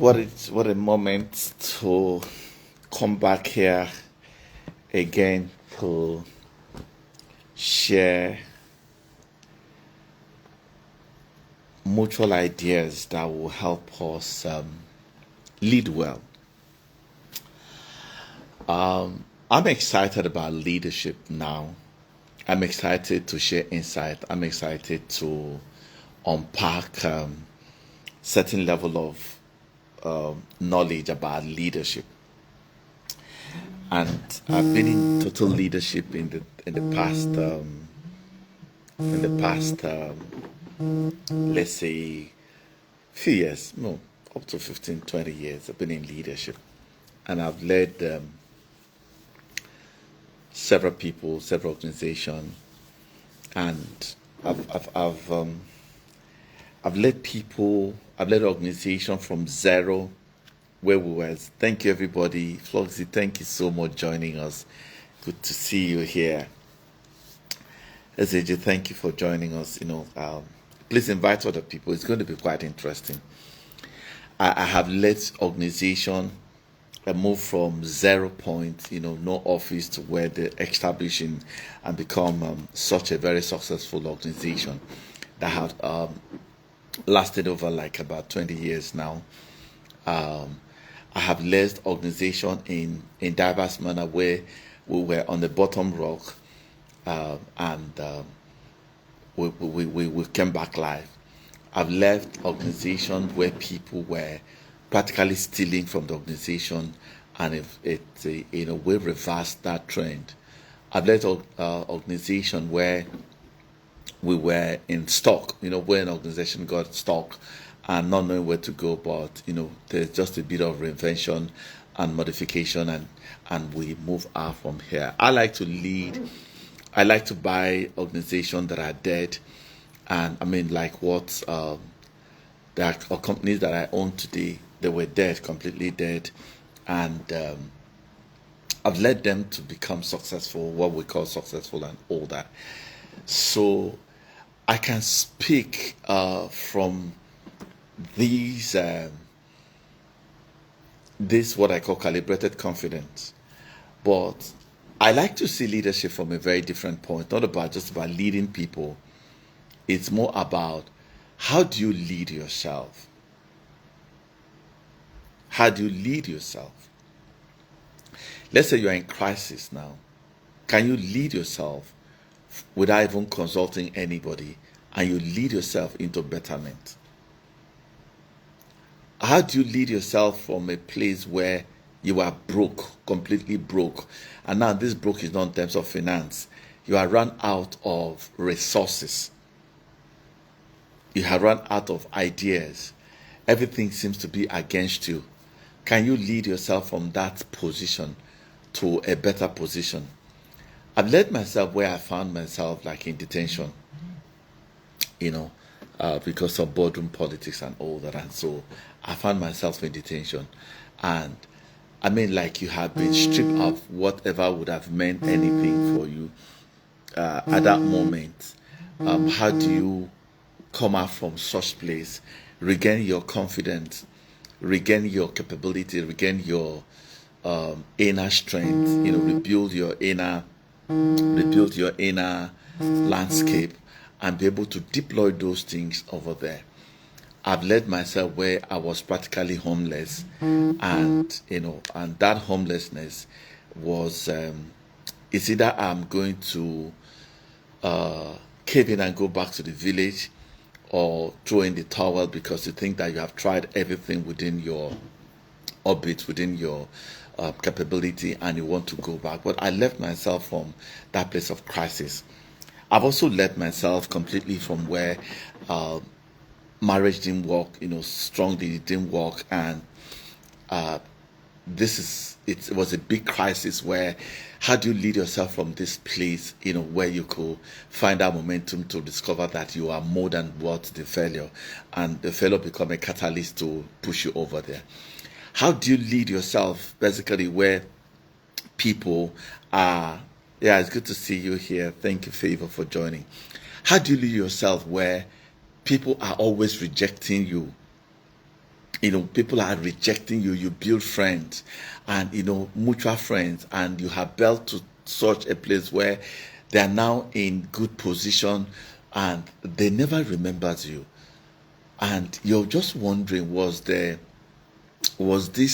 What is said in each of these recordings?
what a moment to come back here again to share mutual ideas that will help us lead well. I'm excited about leadership now. I'm excited to share insight. I'm excited to unpack certain level of knowledge about leadership. And I've been in total leadership in the past let's say few years, no, up to 15, 20 years. I've been in leadership, and I've led several people, several organizations, and I've led people, I've led organization from zero where we were. Thank you, everybody. Floxy, thank you so much joining us. Good to see you here. SAJ, thank you for joining us. Please invite other people. It's going to be quite interesting. I have led organization. I moved from 0 point, no office, to where they're establishing and become such a very successful organization that have lasted over like about 20 years now. I have led organization in diverse manner where we were on the bottom rock, and we came back live. I've left organization where people were practically stealing from the organization, and we reversed that trend. I've led organization where we were in stock, where an organization got stuck and not knowing where to go, but there's just a bit of reinvention and modification, and we move out from here. I like to lead. I like to buy organizations that are dead, and I mean like what there are companies that I own today. They were dead, completely dead, and I've led them to become successful, what we call successful, and all that. So I can speak from these this what I call calibrated confidence, but I like to see leadership from a very different point. Not about just about leading people. It's more about how do you lead yourself. How do you lead yourself? Let's say you're in crisis now. Can you lead yourself without even consulting anybody, and you lead yourself into betterment? How do you lead yourself from a place where you are broke, completely broke, and now this broke is not in terms of finance. You are run out of resources. You have run out of ideas. Everything seems to be against you. Can you lead yourself from that position to a better position? I've led myself where I found myself like in detention, because of boardroom politics and all that. And so I found myself in detention. And I mean, like you have been stripped of whatever would have meant anything for you at that moment. How do you come out from such place, regain your confidence, regain your capability, regain your inner strength, rebuild your inner landscape, and be able to deploy those things over there? I've led myself where I was practically homeless, and and that homelessness was it's either I'm going to cave in and go back to the village, or throw in the towel because you think that you have tried everything within your orbit, within your capability, and you want to go back. But I left myself from that place of crisis. I've also led myself completely from where marriage didn't work, strongly it didn't work, and it was a big crisis where how do you lead yourself from this place, where you could find that momentum to discover that you are more than what the failure, and the failure become a catalyst to push you over there. How do you lead yourself basically where people are, yeah, it's good to see you here. Thank you, Favor, for joining. How do you lead yourself where people are always rejecting you? People are rejecting you. You build friends and, mutual friends, and you have built to such a place where they are now in good position and they never remembered you. And you're just wondering, was this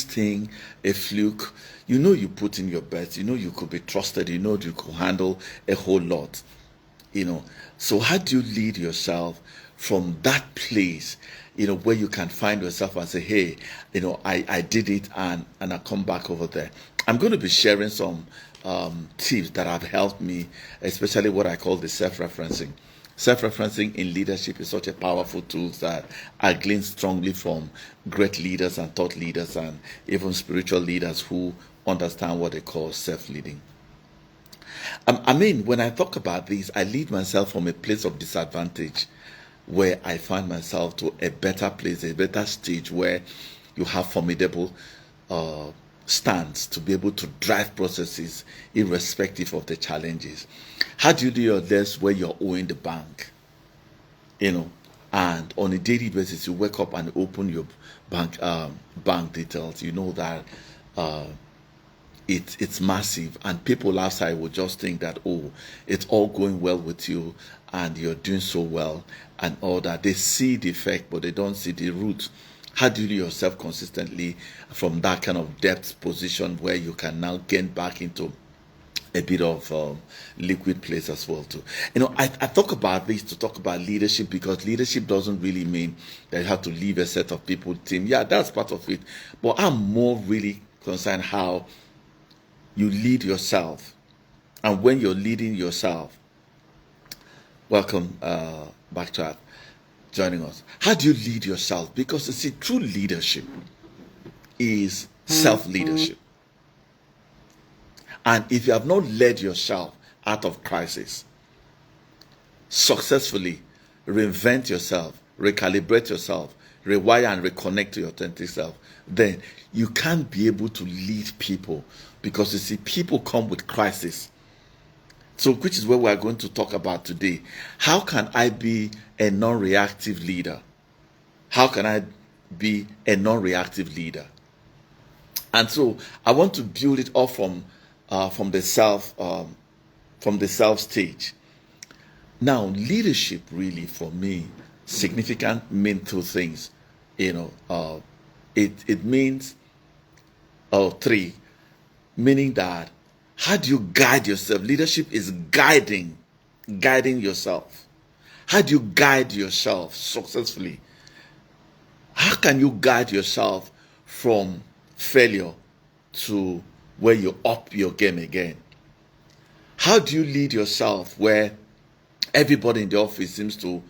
thing a fluke? You put in your best, you could be trusted, you could handle a whole lot. So how do you lead yourself from that place, where you can find yourself and say, hey, I did it, and I come back over there. I'm going to be sharing some tips that have helped me, especially what I call the self-referencing. Self-referencing in leadership is such a powerful tool that I glean strongly from great leaders and thought leaders and even spiritual leaders who understand what they call self-leading. When I talk about this, I lead myself from a place of disadvantage where I find myself to a better place, a better stage where you have formidable stance to be able to drive processes irrespective of the challenges. How do you do your best where you're owing the bank? And on a daily basis, you wake up and open your bank details. You know that it's massive, and people outside will just think that, oh, it's all going well with you and you're doing so well and all that. They see the effect, but they don't see the root. How do you do yourself consistently from that kind of depth position where you can now gain back into a bit of liquid place as well too? I talk about this to talk about leadership, because leadership doesn't really mean that you have to leave a set of people team. Yeah, that's part of it, but I'm more really concerned how you lead yourself. And when you're leading yourself, welcome back to joining us. How do you lead yourself? Because you see, true leadership is self-leadership. And if you have not led yourself out of crisis, successfully reinvent yourself, recalibrate yourself, rewire and reconnect to your authentic self, then you can't be able to lead people, because you see, people come with crisis. So, which is what we're going to talk about today. How can I be a non-reactive leader? How can I be a non-reactive leader? And so I want to build it off from the self stage. Now, leadership really, for me, significant mean two things. It means three, meaning that how do you guide yourself? Leadership is guiding yourself. How do you guide yourself successfully? How can you guide yourself from failure to where you up your game again? How do you lead yourself where everybody in the office seems to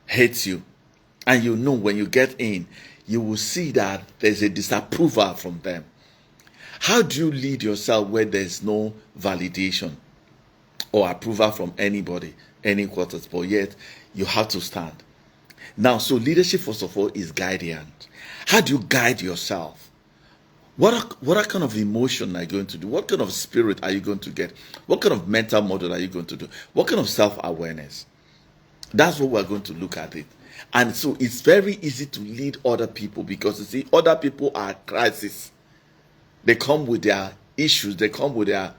hate you, and when you get in, you will see that there's a disapproval from them? How do you lead yourself where there's no validation or approval from anybody, any quarters, but yet you have to stand? Now, so leadership, first of all, is guidance. How do you guide yourself? What kind of emotion are you going to do? What kind of spirit are you going to get? What kind of mental model are you going to do? What kind of self-awareness? That's what we're going to look at it. And so it's very easy to lead other people, because you see, other people are crisis. They come with their issues. They come with their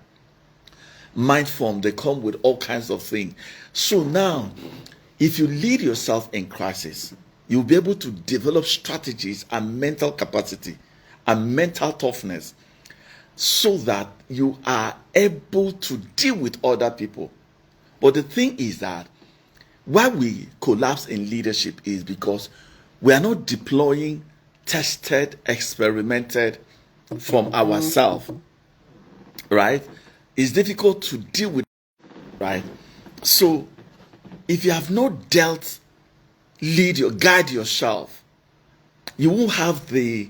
mind form. They come with all kinds of things. So now, if you lead yourself in crisis, you'll be able to develop strategies and mental capacity and mental toughness so that you are able to deal with other people. But the thing is that why we collapse in leadership is because we are not deploying tested, experimented from ourselves, right? It's difficult to deal with, right? So if you have not guide yourself, you won't have the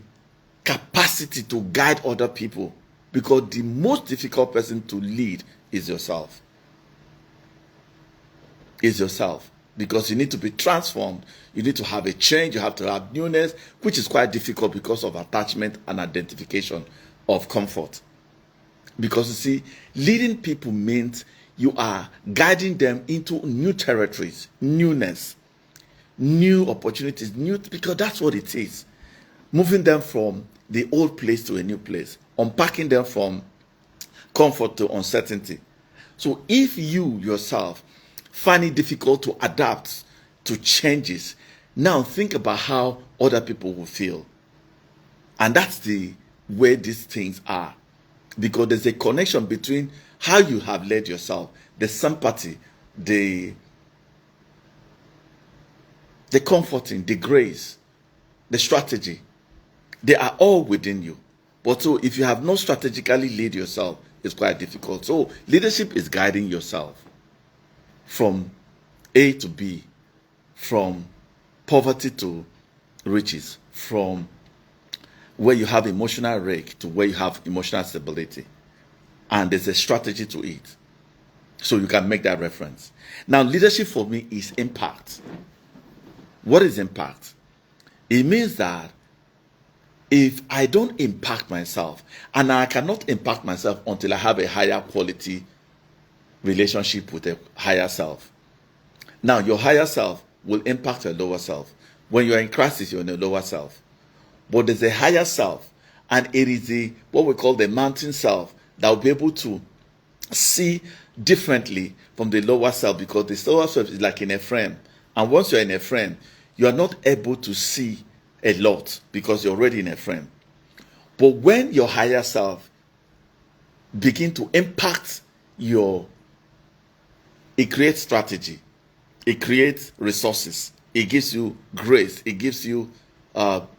capacity to guide other people, because the most difficult person to lead is yourself. Because you need to be transformed. You need to have a change. You have to have newness, which is quite difficult because of attachment and identification of comfort. Because you see, leading people means you are guiding them into new territories, newness, new opportunities, because that's what it is. moving them from the old place to a new place, unpacking them from comfort to uncertainty. So if you yourself find it difficult to adapt to changes, now think about how other people will feel. And that's the way these things are. Because there's a connection between how you have led yourself, the sympathy, the comforting, the grace, the strategy. They are all within you. But so if you have not strategically led yourself, it's quite difficult. So leadership is guiding yourself from A to B, from poverty to riches, from where you have emotional wreck to where you have emotional stability. And there's a strategy to it. So you can make that reference. Now, leadership for me is impact. What is impact? It means that if I don't impact myself, and I cannot impact myself until I have a higher quality relationship with a higher self. Now, your higher self will impact your lower self. When you're in crisis, you're in a lower self. But there's a higher self, and it is what we call the mountain self that will be able to see differently from the lower self, because the lower self is like in a frame. And once you're in a frame, you are not able to see a lot because you're already in a frame. But when your higher self begin to impact it creates strategy, it creates resources, it gives you grace, it gives you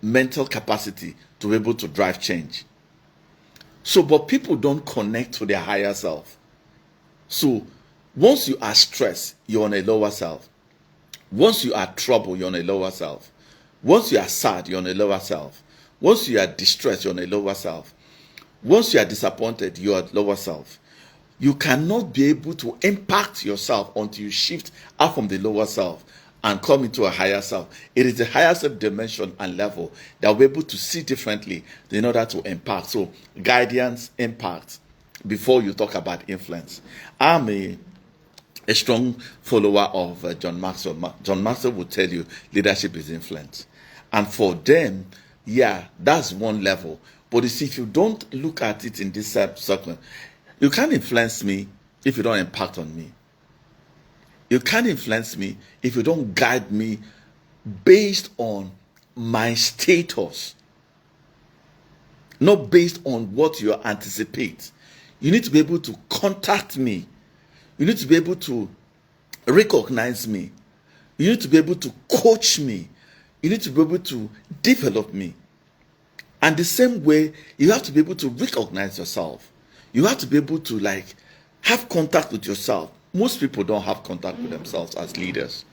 mental capacity to be able to drive change. So, but people don't connect to their higher self. So, once you are stressed, you're on a lower self. Once you are troubled, you're on a lower self. Once you are sad, you're on a lower self. Once you are distressed, you're on a lower self. Once you are disappointed, you are lower self. You cannot be able to impact yourself until you shift out from the lower self and come into a higher self. It is the higher self dimension and level that we're able to see differently in order to impact. So, guidance, impact, before you talk about influence. I'm a strong follower of John Maxwell. John Maxwell will tell you leadership is influence. And for them, yeah, that's one level. But you see, if you don't look at it in this circle, you can't influence me if you don't impact on me. You can't influence me if you don't guide me based on my status, not based on what you anticipate. You need to be able to contact me. You need to be able to recognize me. You need to be able to coach me. You need to be able to develop me. And the same way, you have to be able to recognize yourself. You have to be able to have contact with yourself. Most people don't have contact with themselves as leaders.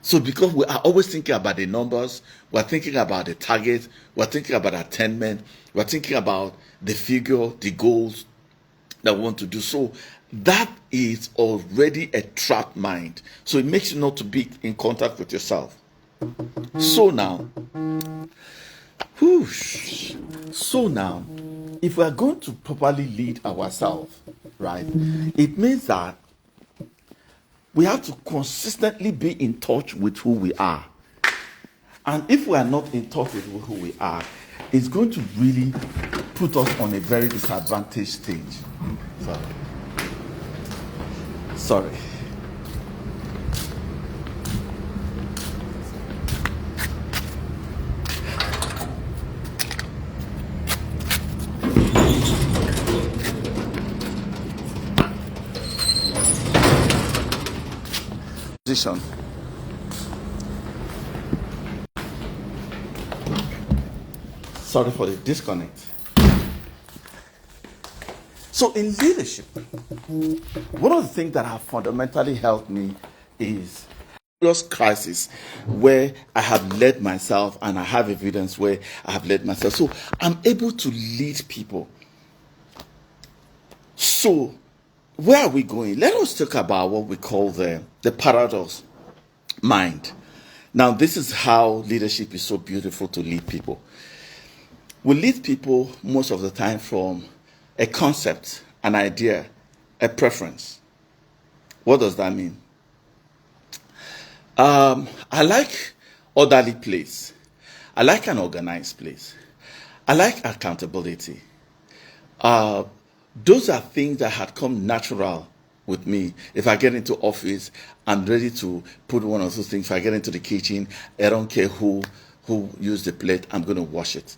So because we are always thinking about the numbers, we're thinking about the target, we're thinking about attainment, we're thinking about the figure, the goals that we want to do. So that is already a trapped mind. So it makes you not to be in contact with yourself. So now, if we are going to properly lead ourselves, right, it means that we have to consistently be in touch with who we are. And if we are not in touch with who we are, it's going to really put us on a very disadvantaged stage. Sorry. Position. Sorry for the disconnect. So in leadership, one of the things that have fundamentally helped me is crisis where I have led myself, and I have evidence where I have led myself. So I'm able to lead people. So where are we going? Let us talk about what we call the paradox mind. Now, this is how leadership is so beautiful to lead people. We lead people most of the time from a concept, an idea, a preference. What does that mean? I like orderly place. I like an organized place. I like accountability. Those are things that had come natural with me. If I get into office, I'm ready to put one of those things. If I get into the kitchen, I don't care who used the plate, I'm going to wash it.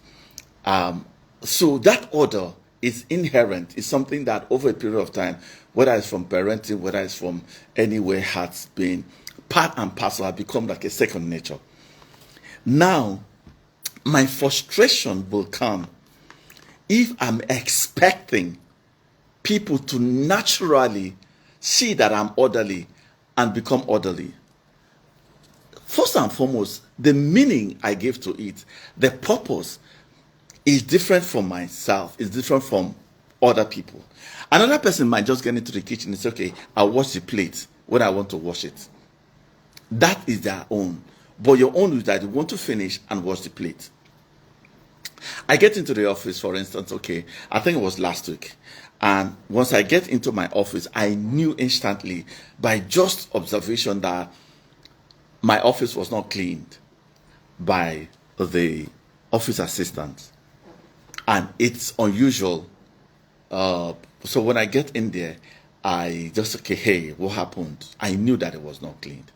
So that order is inherent. It's something that over a period of time, whether it's from parenting, whether it's from anywhere, has been part and parcel, have become like a second nature. Now, my frustration will come if I'm expecting people to naturally see that I'm orderly and become orderly. First and foremost, the meaning I give to it, the purpose, is different from myself, is different from other people. Another person might just get into the kitchen and say, okay, I'll wash the plate when I want to wash it. That is their own. But your own is that you want to finish and wash the plate. I get into the office, for instance, okay, I think it was last week. And once I get into my office, I knew instantly by just observation that my office was not cleaned by the office assistant. And it's unusual. So when I get in there, I just, okay, hey, what happened? I knew that it was not cleaned.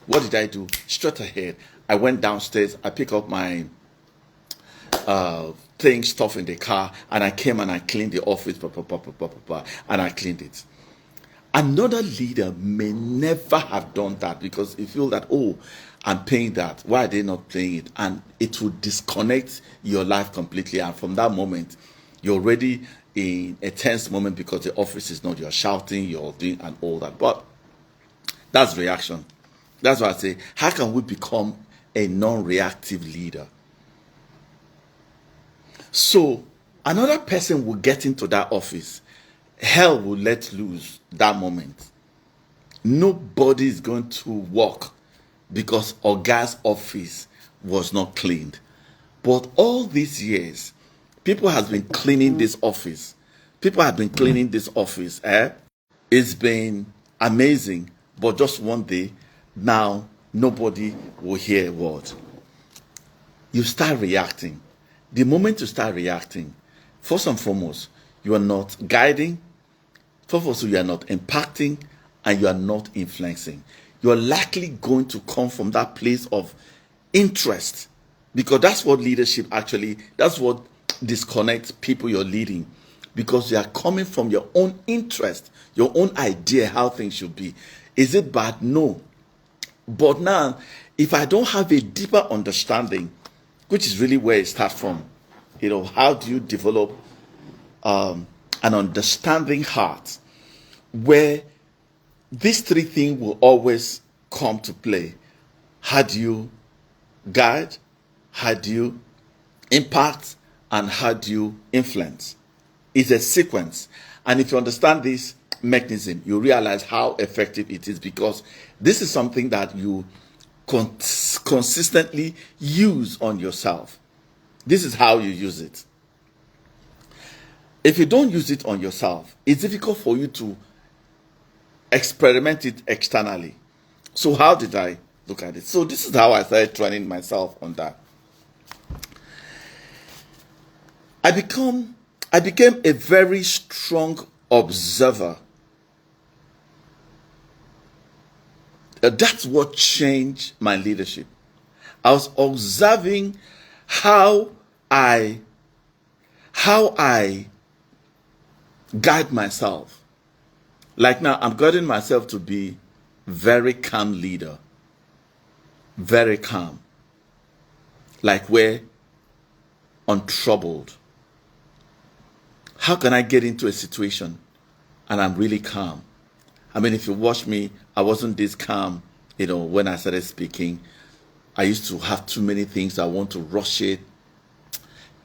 What did I do? Straight ahead, I went downstairs, I picked up my stuff in the car, and I came and I cleaned the office, and I cleaned it. Another leader may never have done that because he feel that, oh, I'm paying that. Why are they not paying it? And it will disconnect your life completely. And from that moment, you're already in a tense moment because the office is not, you're shouting, you're doing and all that. But that's reaction. That's why I say, how can we become a non-reactive leader? So another person will get into that office. Hell will let loose that moment. Nobody is going to work because Oga's office was not cleaned. But all these years, people have been cleaning this office. People have been cleaning this office. It's been amazing. But just one day, now nobody will hear a word. You start reacting. The moment you start reacting, first and foremost, you are not guiding. First of all, you are not impacting, and you are not influencing. You are likely going to come from that place of interest, because that's what leadership actually, that's what disconnects people you're leading, because you are coming from your own interest, your own idea how things should be. Is it bad? No. But now, if I don't have a deeper understanding, which is really where it starts from, how do you develop an understanding heart where these three things will always come to play? How do you guide? How do you impact? And how do you influence? It's a sequence. And if you understand this mechanism, you realize how effective it is, because this is something that you consistently use on yourself. This is how you use it. If you don't use it on yourself, it's difficult for you to experiment it externally. So how did I look at it? So this is how I started training myself on that. I became a very strong observer. That's what changed my leadership. I was observing how I guide myself. Like now, I'm guiding myself to be very calm leader. Very calm. Like we're untroubled. How can I get into a situation and I'm really calm? I mean, if you watch me, I wasn't this calm, when I started speaking. I used to have too many things. I want to rush it.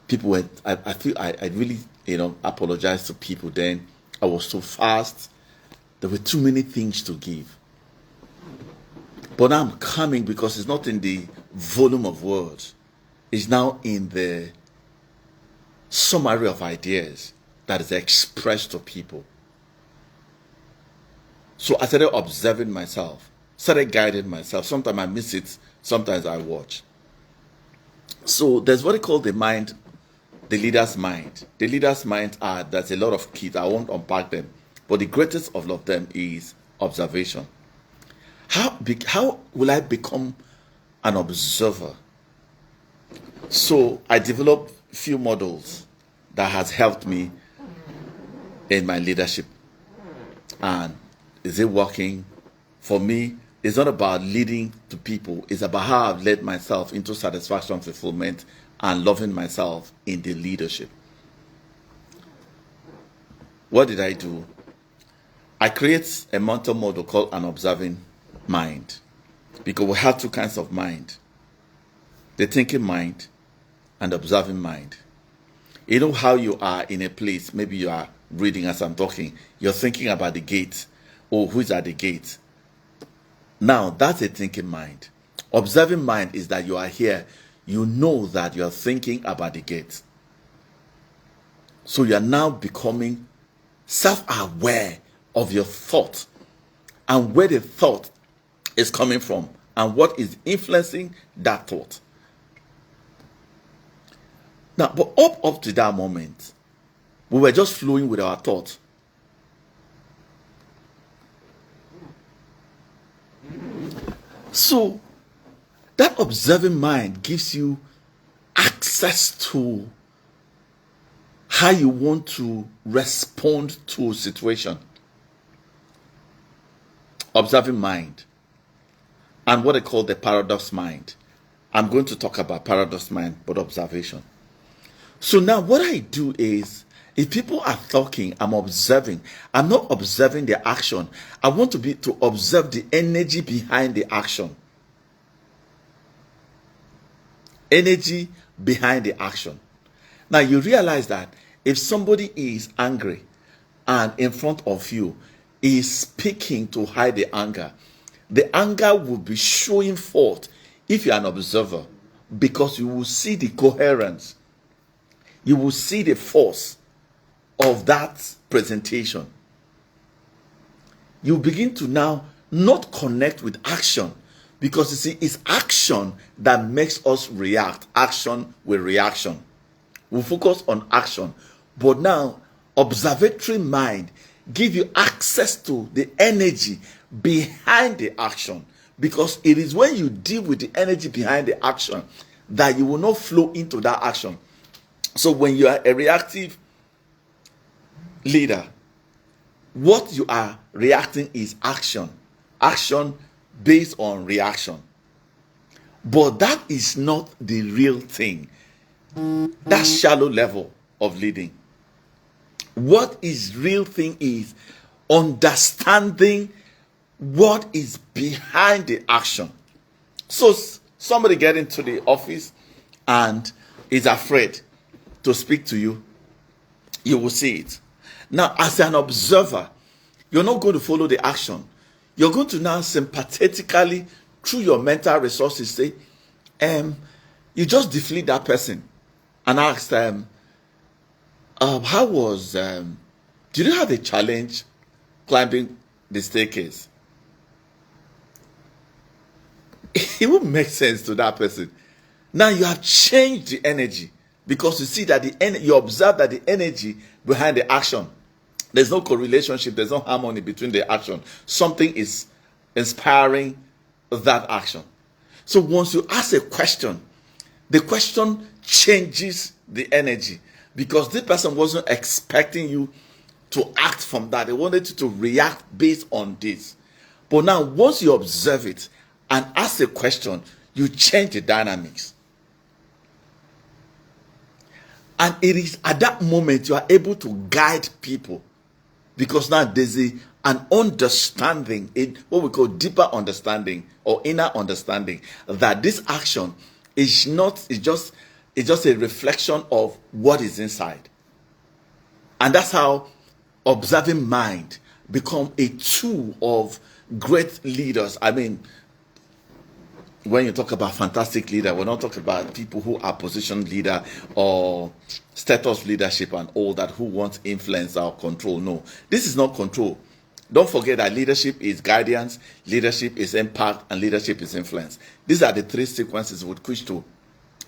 People were, I feel I really, apologize to people then. I was so fast. There were too many things to give. But now I'm coming because it's not in the volume of words. It's now in the summary of ideas that is expressed to people. So I started observing myself, started guiding myself. Sometimes I miss it, sometimes I watch. So there's what they call the mind, the leader's mind. The leader's mind are, there's a lot of keys. I won't unpack them. But the greatest of all of them is observation. How will I become an observer? So I developed a few models that has helped me in my leadership. And is it working? For me, it's not about leading to people. It's about how I've led myself into satisfaction, fulfillment, and loving myself in the leadership. What did I do? I create a mental model called an observing mind, because we have two kinds of mind: the thinking mind and the observing mind. You know how you are in a place, maybe you are reading as I'm talking, you're thinking about the gate, or who's at the gate. Now, that's a thinking mind. Observing mind is that you are here, you know that you are thinking about the gate. So you are now becoming self-aware of your thought and where the thought is coming from and what is influencing that thought. Now, but up to that moment, we were just flowing with our thought. So that observing mind gives you access to how you want to respond to a situation. Observing mind. And what they call the paradox mind. I'm going to talk about paradox mind, but observation. So now what I do is, if people are talking, I'm observing. I'm not observing their action. I want to observe the energy behind the action. Energy behind the action. Now you realize that if somebody is angry and in front of you is speaking to hide the anger will be showing forth if you're an observer, because you will see the coherence. You will see the force of that presentation. You begin to now not connect with action, because you see, it's action that makes us react. Action with reaction. We focus on action, but now observatory mind give you access to the energy behind the action, because it is when you deal with the energy behind the action that you will not flow into that action. So when you are a reactive leader, what you are reacting is action based on reaction. But that is not the real thing. That's shallow level of leading. What is real thing is understanding what is behind the action. So somebody get into the office and is afraid to speak to you, you will see it. Now, as an observer, you're not going to follow the action. You're going to now sympathetically, through your mental resources, say, you just deflate that person and ask them, how was, did you have a challenge climbing the staircase? It won't make sense to that person. Now you have changed the energy, because you see that you observe that the energy behind the action, there's no correlation, there's no harmony between the action. Something is inspiring that action. So once you ask a question, the question changes the energy, because this person wasn't expecting you to act from that. They wanted you to react based on this. But now once you observe it and ask a question, you change the dynamics. And it is at that moment you are able to guide people, because now there's an understanding, what we call deeper understanding or inner understanding, that this action is just a reflection of what is inside. And that's how observing mind become a tool of great leaders. I mean, when you talk about fantastic leader, we're not talking about people who are position leader or status leadership and all that, who want influence or control. No, this is not control. Don't forget that leadership is guidance, leadership is impact, and leadership is influence. These are the three sequences with which to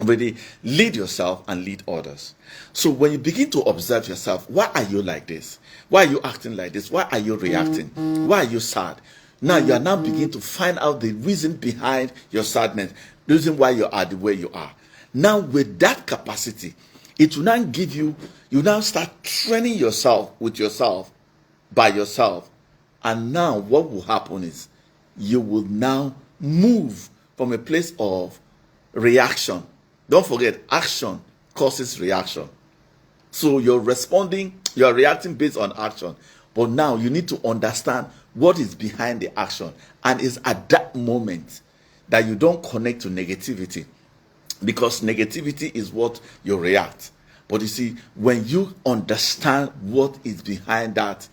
Already lead yourself and lead others. So when you begin to observe yourself, why are you like this? Why are you acting like this? Why are you reacting? Why are you sad? Now you are now beginning to find out the reason behind your sadness, the reason why you are the way you are. Now with that capacity, it will now give you, you now start training yourself with yourself, by yourself. And now what will happen is you will now move from a place of reaction. Don't forget, action causes reaction. So you're responding, you're reacting based on action. But now you need to understand what is behind the action. And it's at that moment that you don't connect to negativity. Because negativity is what you react. But you see, when you understand what is behind that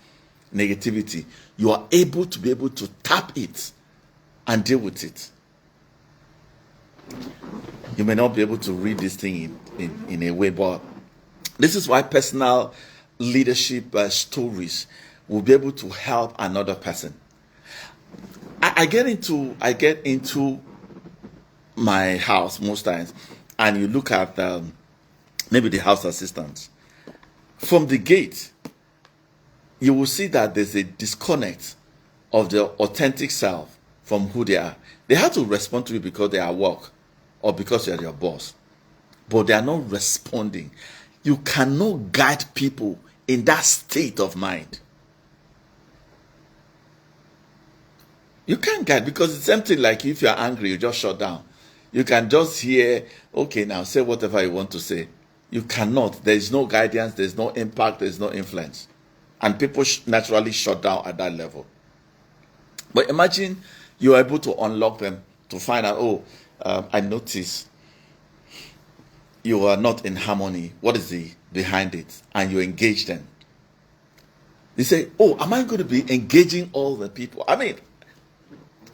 negativity, you are able to tap it and deal with it. You may not be able to read this thing in a way, but this is why personal leadership stories will be able to help another person. I get into my house most times, and you look at maybe the house assistants. From the gate, you will see that there's a disconnect of the authentic self from who they are. They have to respond to you because they are at work or because you're their boss, but they are not responding. You cannot guide people in that state of mind. You can't guide, because it's something like if you're angry, you just shut down. You can just hear, okay, now say whatever you want to say. You cannot. There is no guidance, there's no impact, there's no influence. And people naturally shut down at that level. But imagine you're able to unlock them to find out, I notice you are not in harmony. What is behind it? And you engage them. They say, am I going to be engaging all the people? I mean,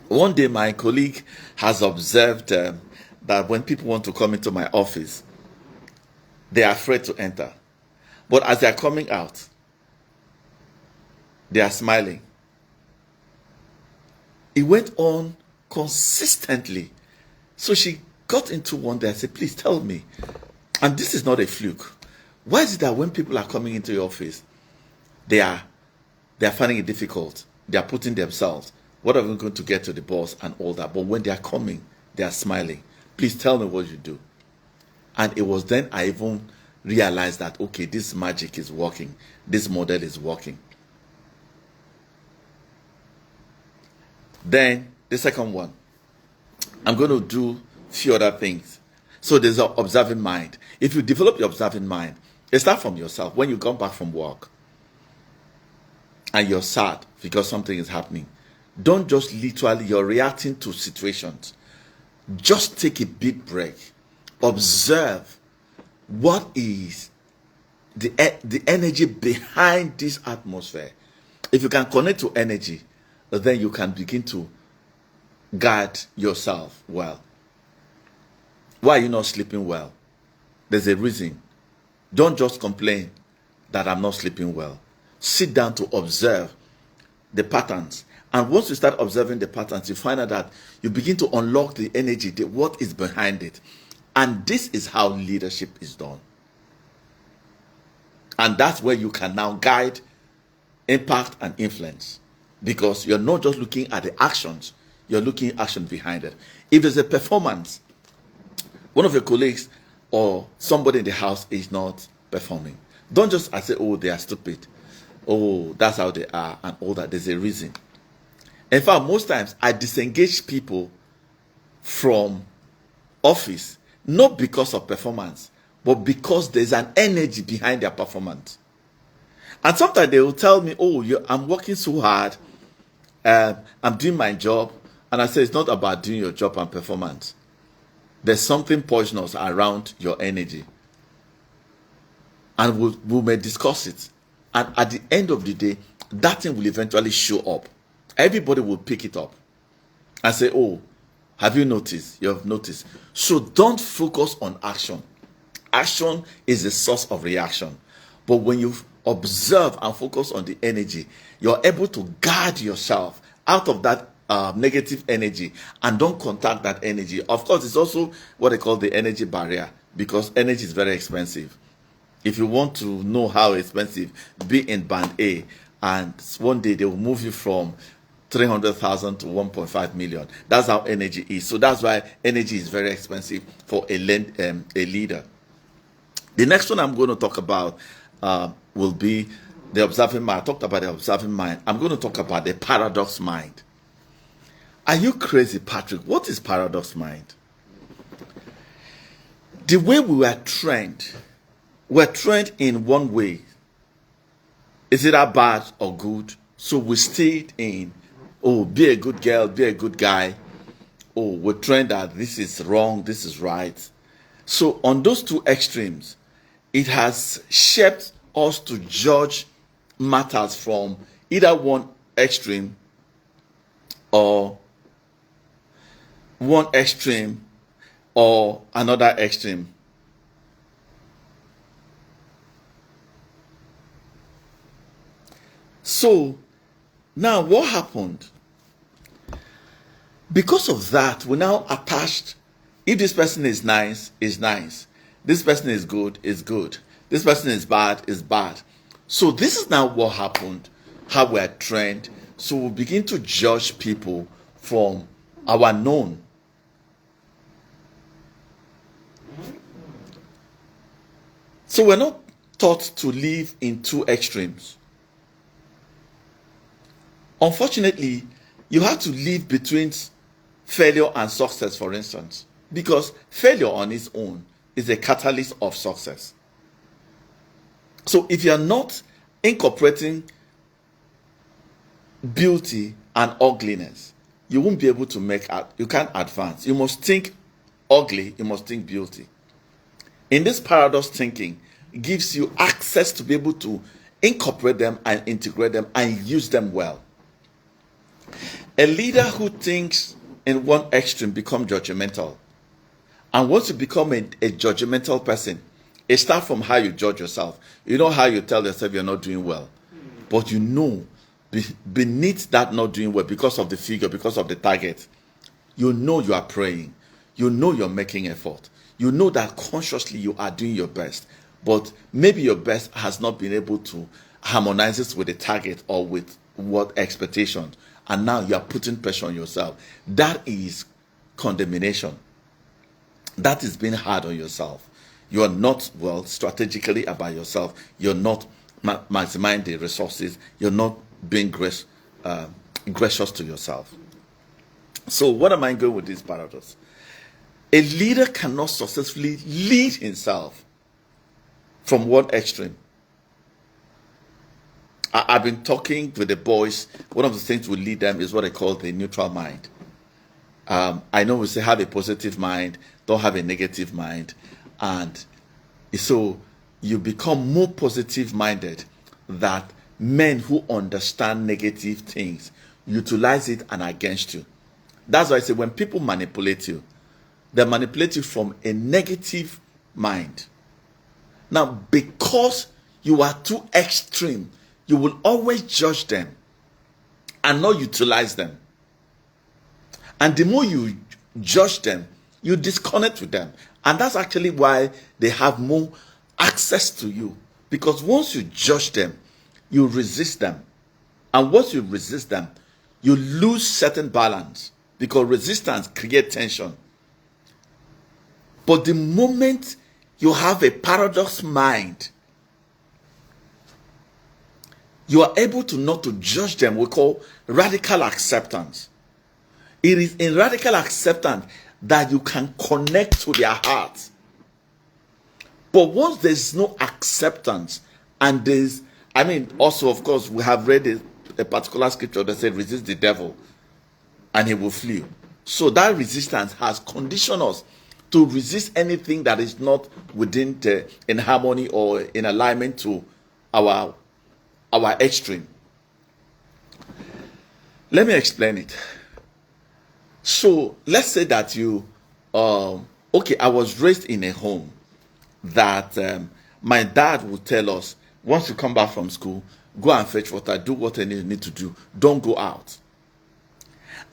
one day my colleague has observed that when people want to come into my office, they are afraid to enter. But as they are coming out, they are smiling. It went on consistently. So she got into one day and said, please tell me, and this is not a fluke, why is it that when people are coming into your office, they are finding it difficult, they are putting themselves, what are we going to get to the boss and all that, but when they are coming, they are smiling. Please tell me what you do. And it was then I even realized that, okay, this magic is working, this model is working. Then the second one, I'm going to do a few other things. So there's an observing mind. If you develop your observing mind, it starts from yourself. When you come back from work and you're sad because something is happening, don't just literally, you're reacting to situations. Just take a big break. Observe what is the energy behind this atmosphere. If you can connect to energy, then you can begin to guard yourself well. Why are you not sleeping well? There's a reason. Don't just complain that I'm not sleeping well. Sit down to observe the patterns. And once you start observing the patterns, you find out that you begin to unlock the energy, what is behind it. And this is how leadership is done. And that's where you can now guide, impact, and influence. Because you're not just looking at the actions, you're looking at action behind it. If there's a performance, one of your colleagues or somebody in the house is not performing, don't just say, they are stupid. That's how they are and all that. There's a reason. In fact, most times I disengage people from office, not because of performance, but because there's an energy behind their performance. And sometimes they will tell me, I'm working so hard, I'm doing my job. And I say, it's not about doing your job and performance. There's something poisonous around your energy. And we may discuss it. And at the end of the day, that thing will eventually show up. Everybody will pick it up and say, have you noticed? You have noticed. So don't focus on action. Action is the source of reaction. But when you observe and focus on the energy, you're able to guard yourself out of that negative energy and don't contact that energy. Of course, it's also what they call the energy barrier, because energy is very expensive. If you want to know how expensive, be in band A, and one day they will move you from 300,000 to 1.5 million. That's how energy is. So that's why energy is very expensive for a leader. The next one I'm going to talk about will be the observing mind. I talked about the observing mind. I'm going to talk about the paradox mind. Are you crazy, Patrick? What is paradox mind? The way we're trained in one way. Is it bad or good? So we stayed in, oh, be a good girl, be a good guy. Oh, we're trained that this is wrong, this is right. So on those two extremes, it has shaped us to judge matters from either one extreme or another extreme. So now what happened? Because of that, we now attached, if this person is nice, is nice. This person is good, is good. This person is bad, is bad. So this is now what happened, how we are trained. So we begin to judge people from our known. So we're not taught to live in two extremes. Unfortunately, you have to live between failure and success, for instance, because failure on its own is a catalyst of success. So if you are not incorporating beauty and ugliness, you won't be able to you can't advance. You must think ugly, you must think beauty. In this paradox thinking, it gives you access to be able to incorporate them and integrate them and use them well. A leader who thinks in one extreme becomes judgmental. And once you become a judgmental person, it starts from how you judge yourself. You know how you tell yourself you're not doing well. But you know, beneath that not doing well, because of the figure, because of the target, you know you are praying. You know you're making effort. You know that consciously you are doing your best. But maybe your best has not been able to harmonize it with the target or with what expectations. And now you are putting pressure on yourself. That is condemnation. That is being hard on yourself. You are not well strategically about yourself. You're not maximizing the resources. You're not being gracious to yourself. So what am I going with this paradox? A leader cannot successfully lead himself from one extreme. I've been talking with the boys. One of the things we lead them is what I call the neutral mind. I know we say have a positive mind, don't have a negative mind. And so you become more positive minded, that men who understand negative things utilize it and against you. That's why I say when people manipulate you, they manipulate you from a negative mind. Now, because you are too extreme, you will always judge them and not utilize them. And the more you judge them, you disconnect with them. And that's actually why they have more access to you. Because once you judge them, you resist them. And once you resist them, you lose certain balance. Because resistance creates tension. But the moment you have a paradox mind, you are able to not to judge them. We call radical acceptance. It is in radical acceptance that you can connect to their hearts. But once there's no acceptance, and also, of course, we have read a particular scripture that said, resist the devil and he will flee. So that resistance has conditioned us to resist anything that is not in harmony or in alignment to our extreme. Let me explain it. So let's say that I was raised in a home that my dad would tell us, once you come back from school, go and fetch water, do what you need to do, don't go out.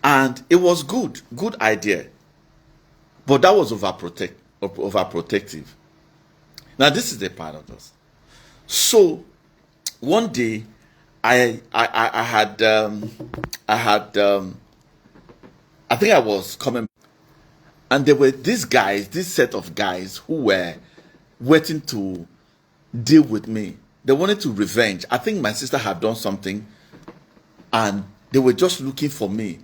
And it was good idea. But that was overprotective. Now this is the paradox. So one day I think I was coming, and there were this set of guys who were waiting to deal with me. They wanted to revenge. I think my sister had done something, and they were just looking for me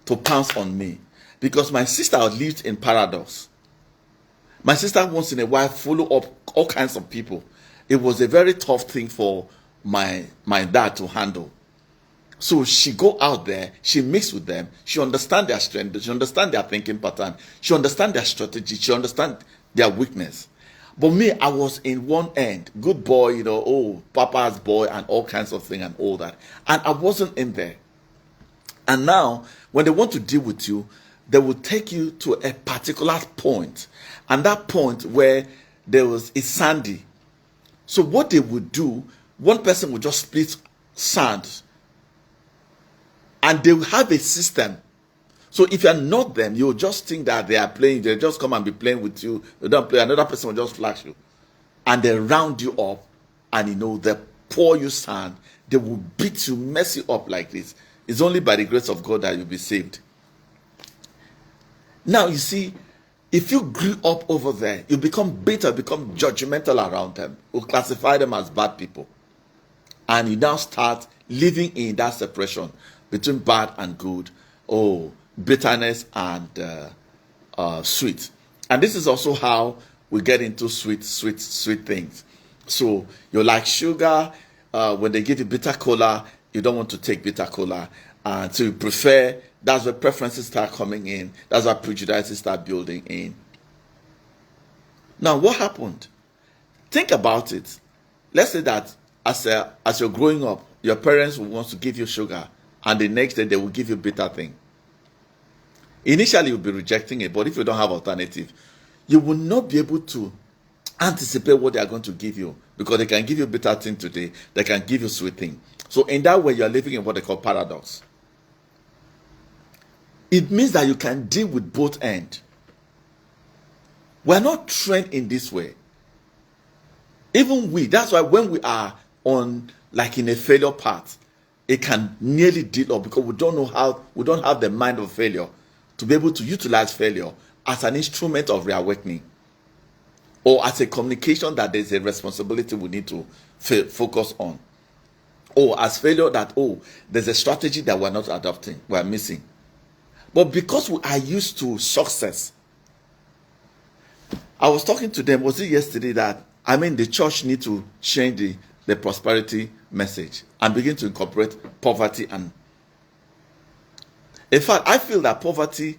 to pounce on me, because my sister lived in paradox. My sister once in a while follow up all kinds of people. It was a very tough thing for my dad to handle. So she go out there, she mix with them, she understand their strength, she understand their thinking pattern, she understand their strategy, she understand their weakness. But me, I was in one end, good boy, papa's boy and all kinds of things and all that. And I wasn't in there. And now, when they want to deal with you, they will take you to a particular point. And that point where it's sandy. So what they would do, one person would just split sand, and they will have a system. So if you're not them, you'll just think that they are playing. They just come and be playing with you. They don't play. Another person will just flash you, and they round you up, and they pour you sand. They will beat you, mess you up like this. It's only by the grace of God that you'll be saved. Now you see, if you grew up over there, you become bitter, become judgmental around them. You classify them as bad people, and you now start living in that separation between bad and good, bitterness and sweet. And this is also how we get into sweet things. So you like sugar. When they give you bitter cola, you don't want to take bitter cola, and so you prefer. That's where preferences start coming in. That's where prejudices start building in. Now, what happened? Think about it. Let's say that as you're growing up, your parents will want to give you sugar, and the next day they will give you bitter thing. Initially, you'll be rejecting it, but if you don't have alternative, you will not be able to anticipate what they are going to give you, because they can give you bitter thing today, they can give you sweet thing. So in that way, you are living in what they call paradox. It means that you can deal with both ends. We're not trained in this way. Even that's why when we are on, like in a failure path, it can nearly deal up, because we don't have the mind of failure to be able to utilize failure as an instrument of reawakening, or as a communication that there's a responsibility we need to focus on, or as failure that, there's a strategy that we're not adopting, we're missing. But because we are used to success, I was talking to them, was it yesterday, that the church need to change the prosperity message and begin to incorporate poverty. And in fact, I feel that poverty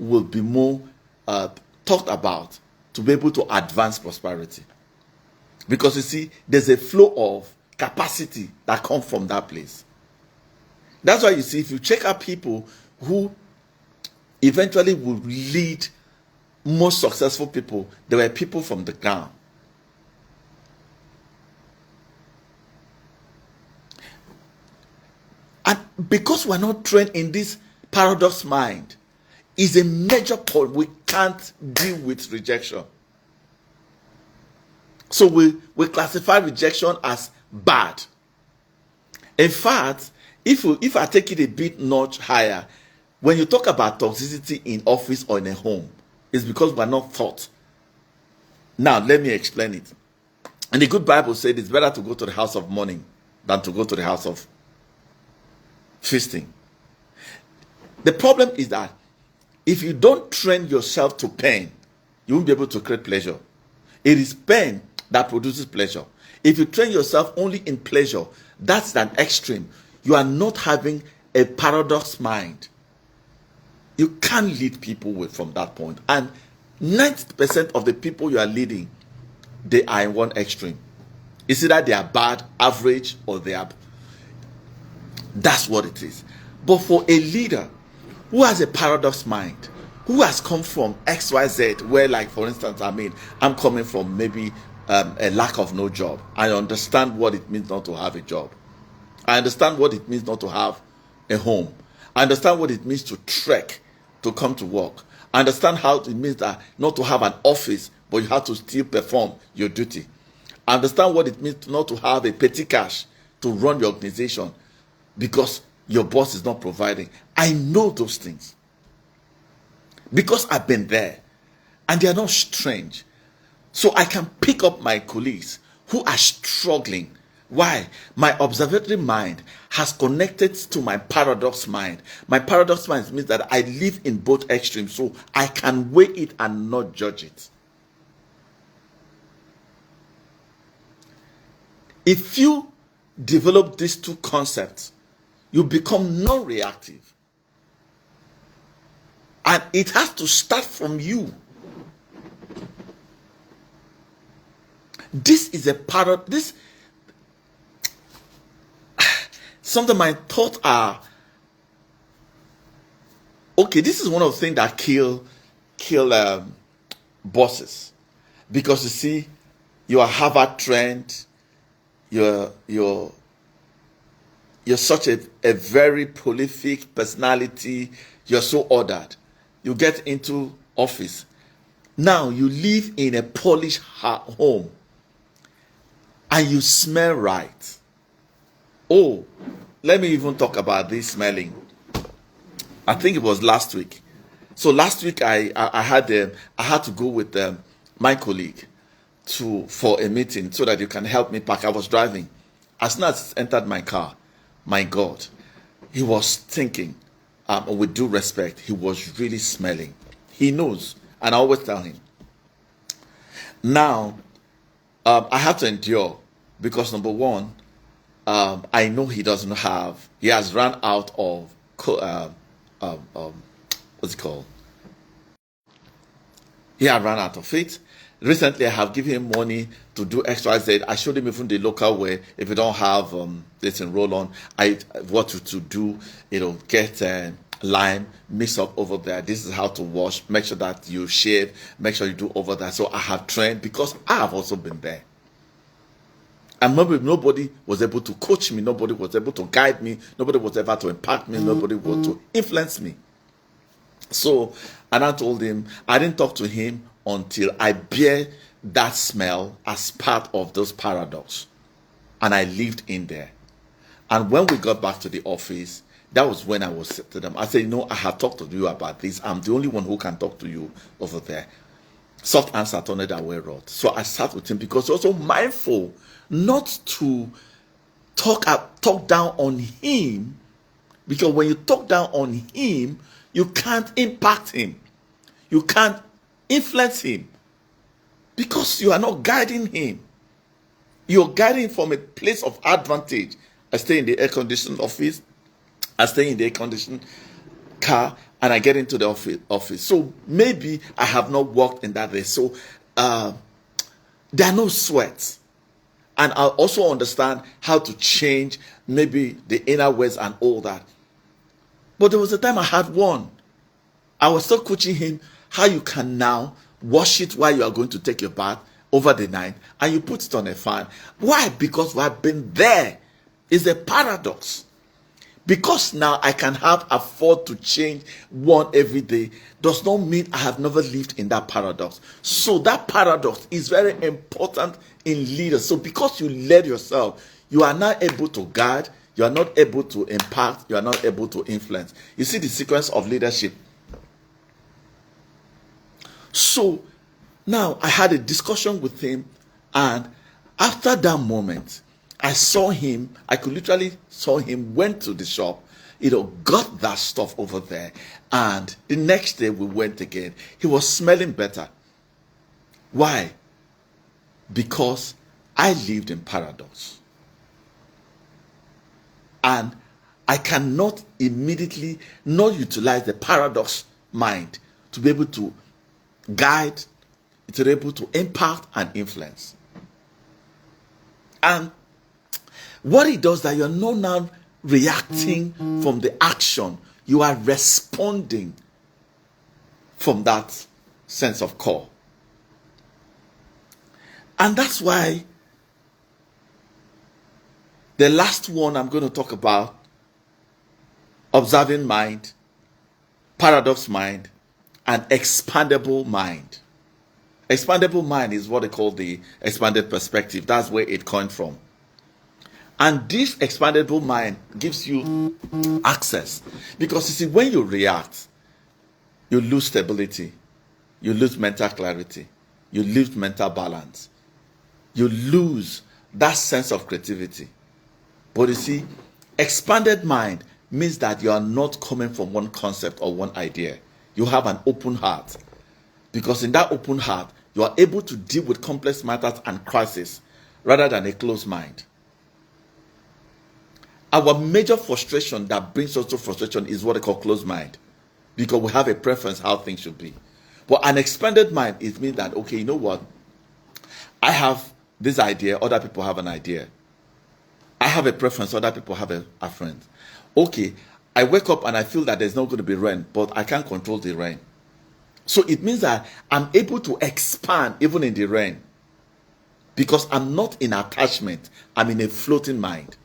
will be more talked about to be able to advance prosperity. Because you see, there's a flow of capacity that comes from that place. That's why you see, if you check out people who eventually will lead most successful people, they were people from the ground. And because we're not trained in this paradox mind, is a major point. We can't deal with rejection. So we classify rejection as bad. In fact, if I take it a bit notch higher, when you talk about toxicity in office or in a home, it's because we're not taught. Now, let me explain it. And the good Bible said it's better to go to the house of mourning than to go to the house of feasting. The problem is that if you don't train yourself to pain, you won't be able to create pleasure. It is pain that produces pleasure. If you train yourself only in pleasure, that's an extreme. You are not having a paradox mind. You can't lead people from that point. And 90% of the people you are leading, they are in one extreme. It's either they are bad, average, or they are. That's what it is. But for a leader who has a paradox mind, who has come from XYZ, where, like, for instance, I'm coming from maybe a lack of no job. I understand what it means not to have a job. I understand what it means not to have a home. I understand what it means to trek to come to work. I understand how it means that not to have an office, but you have to still perform your duty. I understand what it means not to have a petty cash to run your organization because your boss is not providing. I know those things because I've been there, and they are not strange. So I can pick up my colleagues who are struggling. Why? My observatory mind has connected to my paradox mind. My paradox mind means that I live in both extremes, so I can weigh it and not judge it. If you develop these two concepts, you become non-reactive. And it has to start from you. This is a paradox. This something my thoughts are. Okay, this is one of the things that kill bosses, because you see, you are Harvard trained. You're such a very prolific personality. You're so ordered. You get into office. Now you live in a polished home and you smell right. Oh, let me even talk about this smelling. I think it was last week. So last week I had to go with my colleague for a meeting so that you can help me pack. I was driving. As soon as I entered my car, my God, he was thinking, with due respect, he was really smelling. He knows, and I always tell him. Now, I have to endure because number one, I know he has run out of, what's it called? He had run out of it. Recently, I have given him money to do XYZ. I showed him even the local way. If you don't have this in roll on, I want you to do, get lime, mix up over there. This is how to wash. Make sure that you shave. Make sure you do over there. So I have trained because I have also been there. And maybe nobody was able to coach me. Nobody was able to guide me. Nobody was able to impact me. Nobody was to influence me. So, and I told him, I didn't talk to him until I bear that smell as part of those paradox. And I lived in there. And when we got back to the office, that was when I was to them. I said, I have talked to you about this. I'm the only one who can talk to you over there. Soft answer turned that way rod. So I sat with him because also mindful not to talk down on him, because when you talk down on him, you can't impact him. You can't influence him because you are not guiding him. You're guiding from a place of advantage. I stay in the air-conditioned office. I stay in the air-conditioned car, and I get into the office. So maybe I have not worked in that way. So there are no sweats. And I also understand how to change maybe the inner words and all that. But there was a time I had one. I was still coaching him how you can now wash it while you are going to take your bath over the night and you put it on a fan. Why? Because we have been there. It's a paradox. Because now I can afford to change one every day does not mean I have never lived in that paradox. So that paradox is very important in leaders. So because you led yourself, you are not able to guide, you are not able to impact, you are not able to influence. You see the sequence of leadership. So now I had a discussion with him, and after that moment, I could literally saw him, went to the shop, got that stuff over there. And the next day we went again. He was smelling better. Why? Because I lived in paradox. And I cannot immediately not utilize the paradox mind to be able to guide, to be able to impact and influence. And what it does that you're not now reacting from the action, you are responding from that sense of core. And that's why the last one I'm going to talk about observing mind, paradox mind, and expandable mind. Expandable mind is what they call the expanded perspective. That's where it comes from. And this expandable mind gives you access. Because you see, when you react, you lose stability, you lose mental clarity, you lose mental balance, you lose that sense of creativity. But you see, expanded mind means that you are not coming from one concept or one idea. You have an open heart. Because in that open heart, you are able to deal with complex matters and crises rather than a closed mind. Our major frustration that brings us to frustration is what they call closed mind. Because we have a preference how things should be. But an expanded mind, it means that, okay, you know what? I have this idea, other people have an idea. I have a preference, other people have a friend. Okay, I wake up and I feel that there's not going to be rain, but I can't control the rain. So it means that I'm able to expand even in the rain. Because I'm not in attachment, I'm in a floating mind.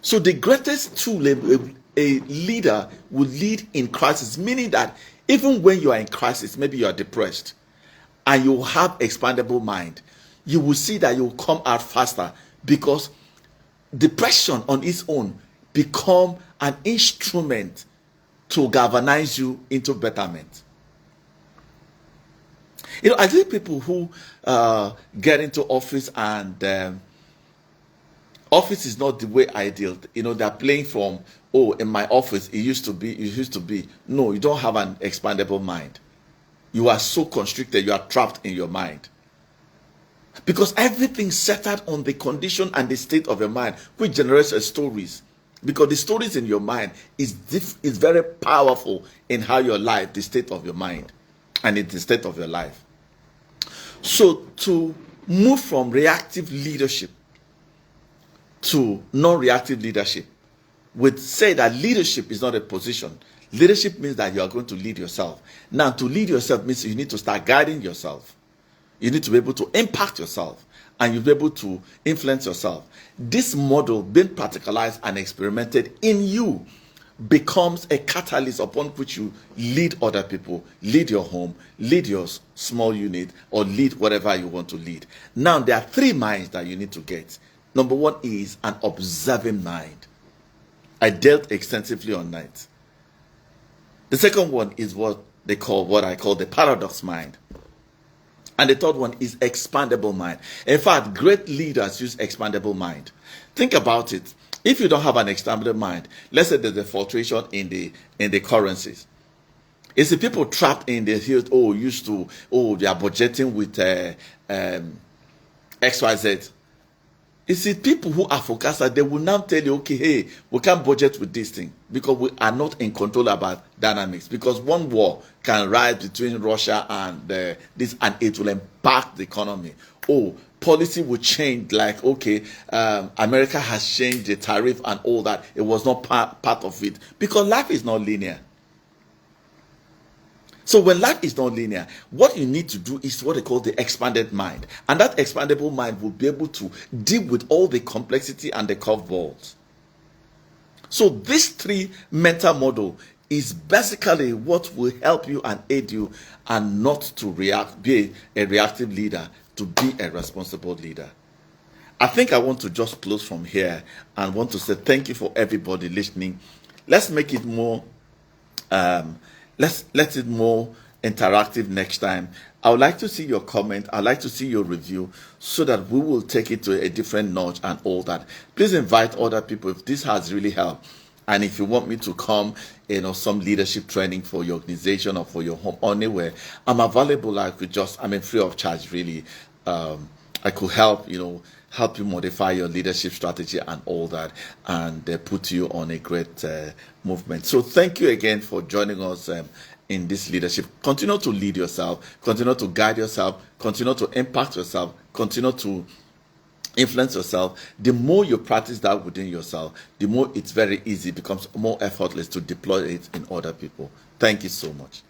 So the greatest tool a leader will lead in crisis, meaning that even when you are in crisis, maybe you are depressed, and you have expandable mind, you will see that you will come out faster, because depression on its own become an instrument to galvanize you into betterment. You know, I think people who get into office and office is not the way ideal. You know, they're playing from, oh, in my office it used to be. No, you don't have an expandable mind. You are so constricted, you are trapped in your mind. Because everything centered on the condition and the state of your mind, which generates stories. Because the stories in your mind is very powerful in how your life, the state of your mind, and in the state of your life. So to move from reactive leadership to non-reactive leadership, would say that leadership is not a position. Leadership means that you are going to lead yourself. Now, to lead yourself means you need to start guiding yourself. You need to be able to impact yourself, and you'll be able to influence yourself. This model, being practicalized and experimented in you, becomes a catalyst upon which you lead other people, lead your home, lead your small unit, or lead whatever you want to lead. Now, there are 3 minds that you need to get. Number 1 is an observing mind. I dealt extensively on that. The second one is what I call the paradox mind. And the third one is expandable mind. In fact, great leaders use expandable mind. Think about it. If you don't have an expandable mind, let's say there's a fluctuation in the currencies. It's the people trapped in the hills, they are budgeting with XYZ. You see, people who are forecasters, they will now tell you, okay, hey, we can't budget with this thing because we are not in control about dynamics. Because one war can rise between Russia and this, and it will impact the economy. Oh, policy will change, like, okay, America has changed the tariff and all that. It was not part of it. Because life is not linear. So when life is not linear, what you need to do is what they call the expanded mind. And that expandable mind will be able to deal with all the complexity and the curveballs. So this 3 mental model is basically what will help you and aid you, and not to be a reactive leader, to be a responsible leader. I think I want to just close from here and want to say thank you for everybody listening. Let's make it more let it more interactive next time. I would like to see your comment. I'd like to see your review so that we will take it to a different notch and all that. Please invite other people if this has really helped. And if you want me to come, some leadership training for your organization or for your home or anywhere, I'm available. Free of charge, really. I could help you modify your leadership strategy and all that, and put you on a great movement. So thank you again for joining us in this leadership. Continue to lead yourself, continue to guide yourself, continue to impact yourself, continue to influence yourself. The more you practice that within yourself, the more it's very easy, it becomes more effortless to deploy it in other people. Thank you so much.